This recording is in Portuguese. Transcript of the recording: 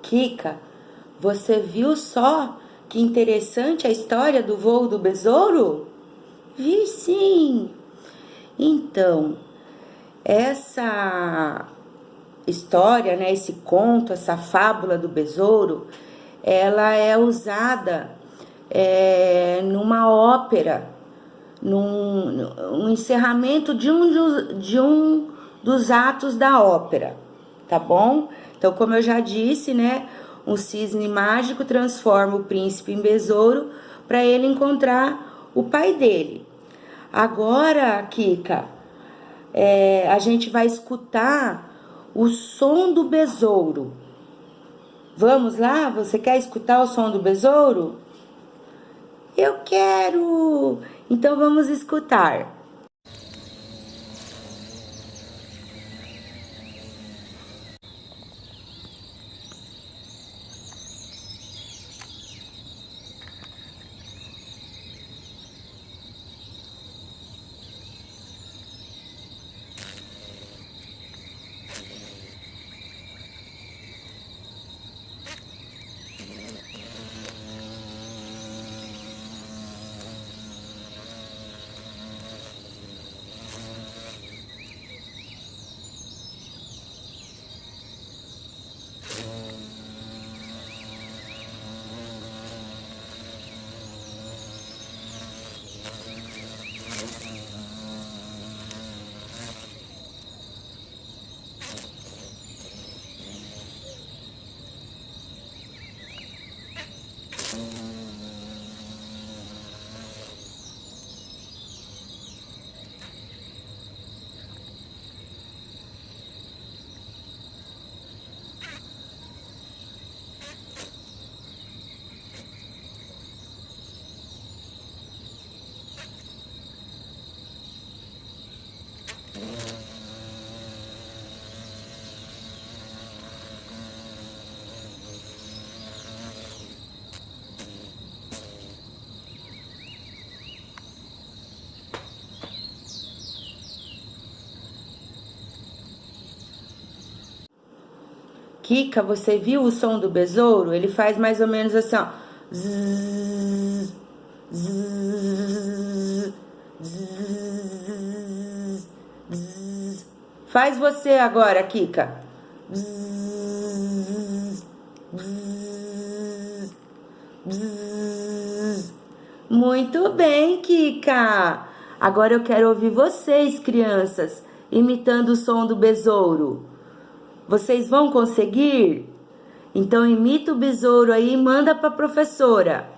Kika, você viu só que interessante a história do voo do besouro? Vi sim. Então, essa história, né, esse conto, essa fábula do besouro, ela é usada numa ópera, num encerramento de um dos atos da ópera, tá bom? Então, como eu já disse, né, um cisne mágico transforma o príncipe em besouro para ele encontrar o pai dele. Agora, Kika, a gente vai escutar o som do besouro. Vamos lá? Você quer escutar o som do besouro? Eu quero! Então vamos escutar. Kika, você viu o som do besouro? Ele faz mais ou menos assim, ó. Zzz, zzz, zzz, zzz. Faz você agora, Kika. Zzz, zzz, zzz. Muito bem, Kika. Agora eu quero ouvir vocês, crianças, imitando o som do besouro. Vocês vão conseguir? Então imita o besouro aí e manda para a professora.